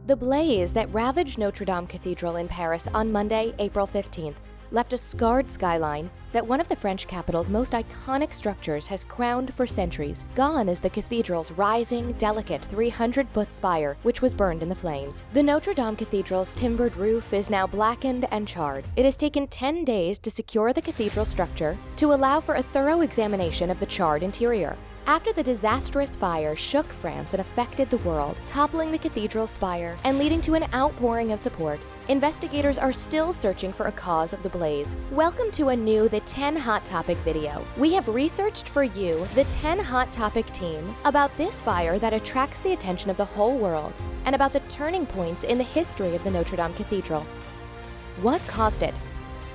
The blaze that ravaged Notre-Dame Cathedral in Paris on Monday, April 15th, left a scarred skyline that one of the French capital's most iconic structures has crowned for centuries. Gone is the cathedral's rising, delicate 300-foot spire, which was burned in the flames. The Notre-Dame Cathedral's timbered roof is now blackened and charred. It has taken 10 days to secure the cathedral structure to allow for a thorough examination of the charred interior. After the disastrous fire shook France and affected the world, toppling the cathedral spire and leading to an outpouring of support, investigators are still searching for a cause of the blaze. Welcome to a new The 10 Hot Topic video. We have researched for you, the 10 Hot Topic team, about this fire that attracts the attention of the whole world and about the turning points in the history of the Notre-Dame Cathedral. What caused it?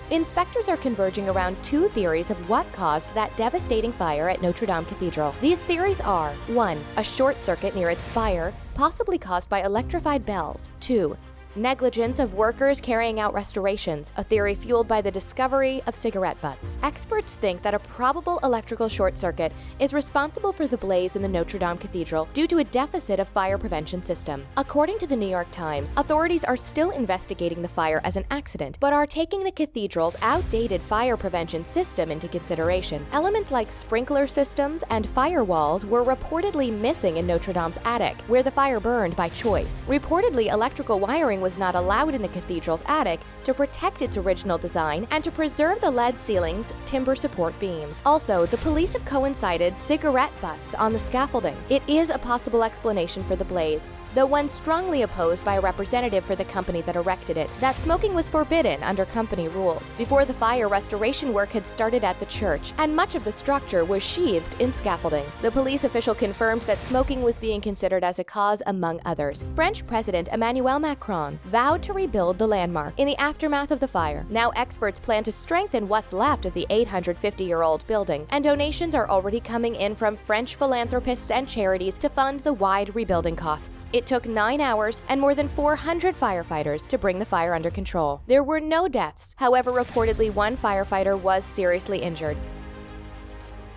Inspectors are converging around two theories of what caused that devastating fire at Notre-Dame Cathedral. These theories are: 1. A short circuit near its spire, possibly caused by electrified bells. 2. Negligence of workers carrying out restorations, a theory fueled by the discovery of cigarette butts. Experts think that a probable electrical short circuit is responsible for the blaze in the Notre-Dame Cathedral due to a deficit of fire prevention system. According to the New York Times, authorities are still investigating the fire as an accident, but are taking the cathedral's outdated fire prevention system into consideration. Elements like sprinkler systems and firewalls were reportedly missing in Notre-Dame's attic, where the fire burned by choice. Reportedly, electrical wiring was not allowed in the cathedral's attic to protect its original design and to preserve the lead ceiling's timber support beams. Also, the police have coincided cigarette butts on the scaffolding. It is a possible explanation for the blaze, though one strongly opposed by a representative for the company that erected it, that smoking was forbidden under company rules. Before the fire, restoration work had started at the church, and much of the structure was sheathed in scaffolding. The police official confirmed that smoking was being considered as a cause among others. French President Emmanuel Macron vowed to rebuild the landmark in the aftermath of the fire. Now experts plan to strengthen what's left of the 850-year-old building, and donations are already coming in from French philanthropists and charities to fund the wide rebuilding costs. It took 9 hours and more than 400 firefighters to bring the fire under control. There were no deaths. However, reportedly one firefighter was seriously injured.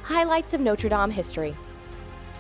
Highlights of Notre Dame history.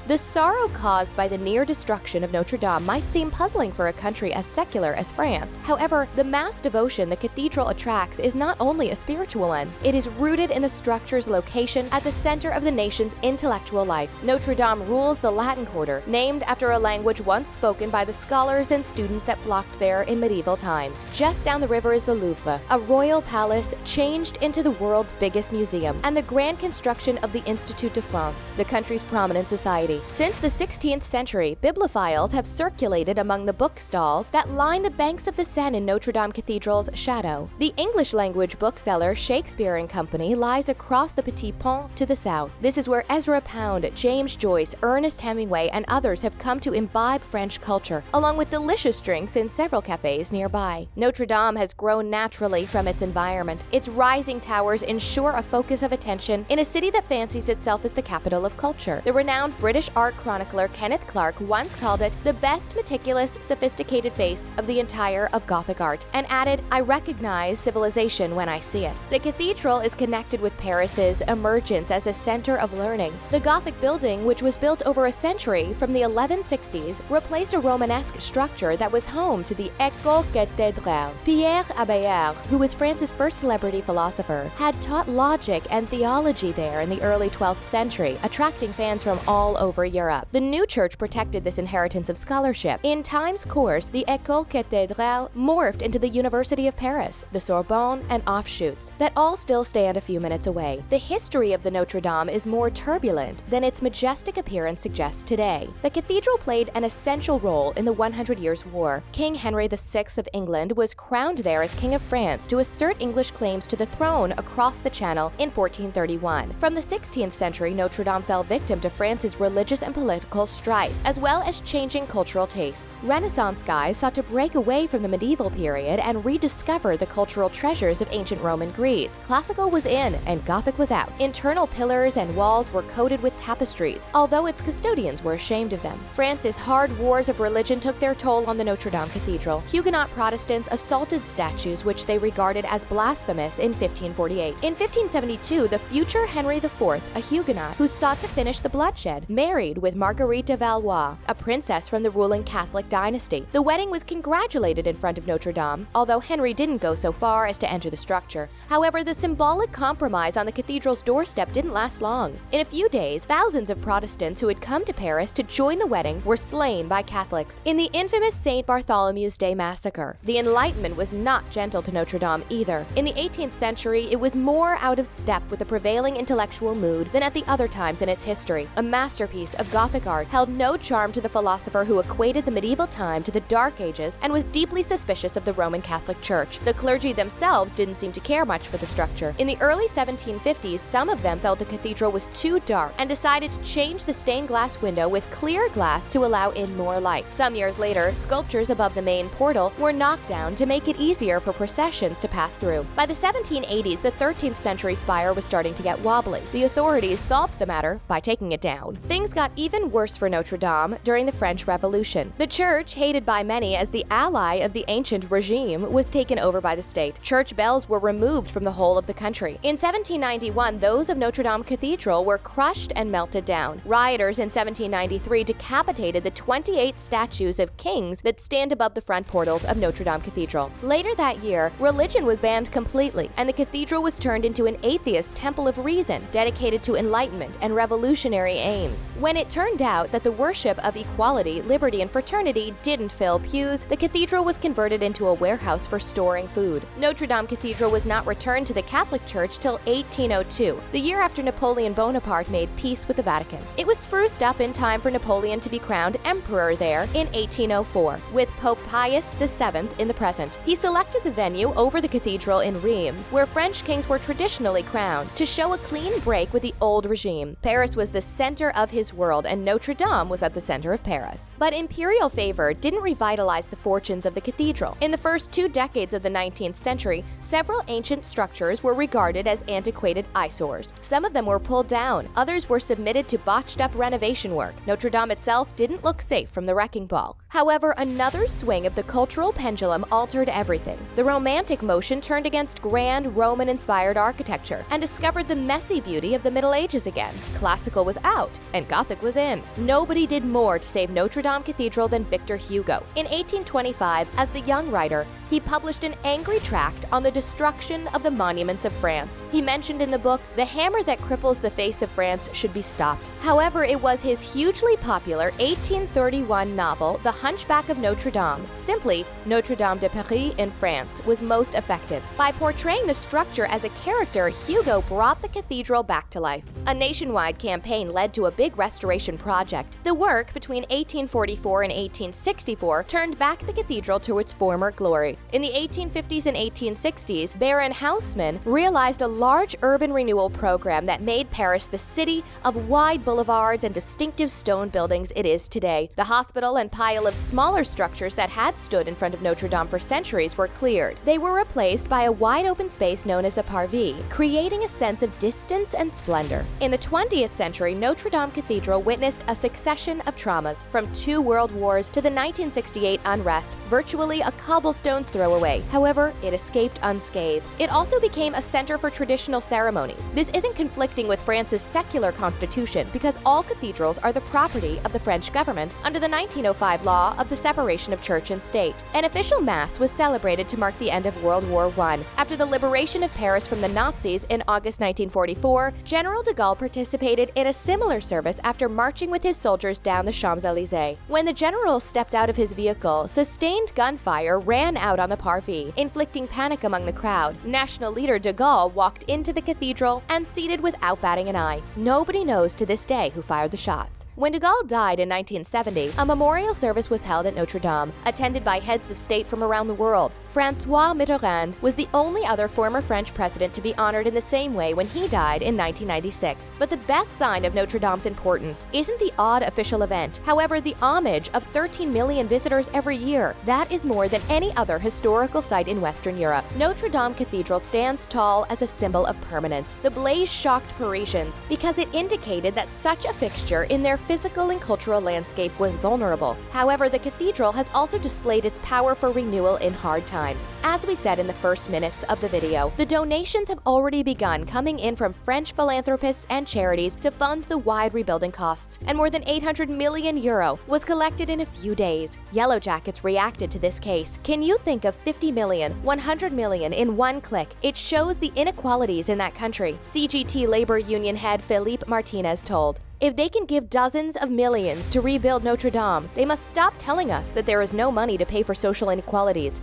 The sorrow caused by the near destruction of Notre Dame might seem puzzling for a country as secular as France. However, the mass devotion the cathedral attracts is not only a spiritual one, it is rooted in the structure's location at the center of the nation's intellectual life. Notre Dame rules the Latin Quarter, named after a language once spoken by the scholars and students that flocked there in medieval times. Just down the river is the Louvre, a royal palace changed into the world's biggest museum, and the grand construction of the Institut de France, the country's prominent society. Since the 16th century, bibliophiles have circulated among the book stalls that line the banks of the Seine in Notre-Dame Cathedral's shadow. The English-language bookseller Shakespeare & Company lies across the Petit Pont to the south. This is where Ezra Pound, James Joyce, Ernest Hemingway, and others have come to imbibe French culture, along with delicious drinks in several cafes nearby. Notre Dame has grown naturally from its environment. Its rising towers ensure a focus of attention in a city that fancies itself as the capital of culture. The renowned British art chronicler Kenneth Clark once called it the best meticulous, sophisticated base of the entire of Gothic art, and added, "I recognize civilization when I see it." The cathedral is connected with Paris's emergence as a center of learning. The Gothic building, which was built over a century from the 1160s, replaced a Romanesque structure that was home to the École Cathedral. Pierre Abelard, who was France's first celebrity philosopher, had taught logic and theology there in the early 12th century, attracting fans from all over Europe. The new church protected this inheritance of scholarship. In time's course, the École Cathedral morphed into the University of Paris, the Sorbonne, and offshoots that all still stand a few minutes away. The history of the Notre Dame is more turbulent than its majestic appearance suggests today. The cathedral played an essential role in the 100 Years' War. King Henry VI of England was crowned there as King of France to assert English claims to the throne across the Channel in 1431. From the 16th century, Notre Dame fell victim to France's religious and political strife, as well as changing cultural tastes. Renaissance guys sought to break away from the medieval period and rediscover the cultural treasures of ancient Roman Greece. Classical was in, and Gothic was out. Internal pillars and walls were coated with tapestries, although its custodians were ashamed of them. France's hard wars of religion took their toll on the Notre Dame Cathedral. Huguenot Protestants assaulted statues which they regarded as blasphemous in 1548. In 1572, the future Henry IV, a Huguenot who sought to finish the bloodshed, married married with Marguerite de Valois, a princess from the ruling Catholic dynasty. The wedding was congratulated in front of Notre-Dame, although Henry didn't go so far as to enter the structure. However, the symbolic compromise on the cathedral's doorstep didn't last long. In a few days, thousands of Protestants who had come to Paris to join the wedding were slain by Catholics. In the infamous St. Bartholomew's Day massacre, the Enlightenment was not gentle to Notre-Dame either. In the 18th century, it was more out of step with the prevailing intellectual mood than at the other times in its history. A masterpiece of Gothic art held no charm to the philosopher who equated the medieval time to the Dark Ages and was deeply suspicious of the Roman Catholic Church. The clergy themselves didn't seem to care much for the structure. In the early 1750s, some of them felt the cathedral was too dark and decided to change the stained glass window with clear glass to allow in more light. Some years later, sculptures above the main portal were knocked down to make it easier for processions to pass through. By the 1780s, the 13th century spire was starting to get wobbly. The authorities solved the matter by taking it down. Things got even worse for Notre-Dame during the French Revolution. The church, hated by many as the ally of the ancient regime, was taken over by the state. Church bells were removed from the whole of the country. In 1791, those of Notre-Dame Cathedral were crushed and melted down. Rioters in 1793 decapitated the 28 statues of kings that stand above the front portals of Notre-Dame Cathedral. Later that year, religion was banned completely, and the cathedral was turned into an atheist temple of reason, dedicated to enlightenment and revolutionary aims. When it turned out that the worship of equality, liberty, and fraternity didn't fill pews, the cathedral was converted into a warehouse for storing food. Notre-Dame Cathedral was not returned to the Catholic Church till 1802, the year after Napoleon Bonaparte made peace with the Vatican. It was spruced up in time for Napoleon to be crowned emperor there in 1804, with Pope Pius VII in the present. He selected the venue over the cathedral in Reims, where French kings were traditionally crowned, to show a clean break with the old regime. Paris was the center of his world, and Notre-Dame was at the center of Paris. But imperial favor didn't revitalize the fortunes of the cathedral. In the first 2 decades of the 19th century, several ancient structures were regarded as antiquated eyesores. Some of them were pulled down, others were submitted to botched-up renovation work. Notre-Dame itself didn't look safe from the wrecking ball. However, another swing of the cultural pendulum altered everything. The Romantic motion turned against grand Roman-inspired architecture and discovered the messy beauty of the Middle Ages again. Classical was out, and Gothic was in. Nobody did more to save Notre-Dame Cathedral than Victor Hugo. In 1825, as the young writer, he published an angry tract on the destruction of the monuments of France. He mentioned in the book, "The hammer that cripples the face of France should be stopped." However, it was his hugely popular 1831 novel, The Hunchback of Notre-Dame, simply Notre-Dame de Paris in France, was most effective. By portraying the structure as a character, Hugo brought the cathedral back to life. A nationwide campaign led to a big restoration project. The work, between 1844 and 1864, turned back the cathedral to its former glory. In the 1850s and 1860s, Baron Haussmann realized a large urban renewal program that made Paris the city of wide boulevards and distinctive stone buildings it is today. The hospital and pile of smaller structures that had stood in front of Notre-Dame for centuries were cleared. They were replaced by a wide open space known as the Parvis, creating a sense of distance and splendor. In the 20th century, Notre-Dame Cathedral witnessed a succession of traumas, from 2 world wars to the 1968 unrest, virtually a cobblestone's throw away. However, it escaped unscathed. It also became a center for traditional ceremonies. This isn't conflicting with France's secular constitution, because all cathedrals are the property of the French government under the 1905 law of the separation of church and state. An official mass was celebrated to mark the end of World War I. After the liberation of Paris from the Nazis in August 1944, General de Gaulle participated in a similar service after marching with his soldiers down the Champs-Élysées. When the general stepped out of his vehicle, sustained gunfire ran out on the Parvis, inflicting panic among the crowd. National leader de Gaulle walked into the cathedral and seated without batting an eye. Nobody knows to this day who fired the shots. When de Gaulle died in 1970, a memorial service was held at Notre-Dame, attended by heads of state from around the world. François Mitterrand was the only other former French president to be honored in the same way when he died in 1996. But the best sign of Notre-Dame's importance isn't the odd official event. However, the homage of 13 million visitors every year. That is more than any other historical site in Western Europe. Notre-Dame Cathedral stands tall as a symbol of permanence. The blaze shocked Parisians because it indicated that such a fixture in their physical and cultural landscape was vulnerable. However, the cathedral has also displayed its power for renewal in hard times. As we said in the first minutes of the video, the donations have already begun coming in from French philanthropists and charities to fund the wide rebuilding rebuilding costs, and more than 800 million euro was collected in a few days. Yellow Jackets reacted to this case. Can you think of 50 million, 100 million in one click? It shows the inequalities in that country, CGT labor union head Philippe Martinez told. If they can give dozens of millions to rebuild Notre Dame, they must stop telling us that there is no money to pay for social inequalities.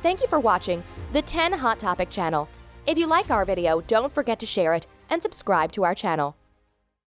Thank you for watching the 10 Hot Topic channel. If you like our video, don't forget to share it and subscribe to our channel.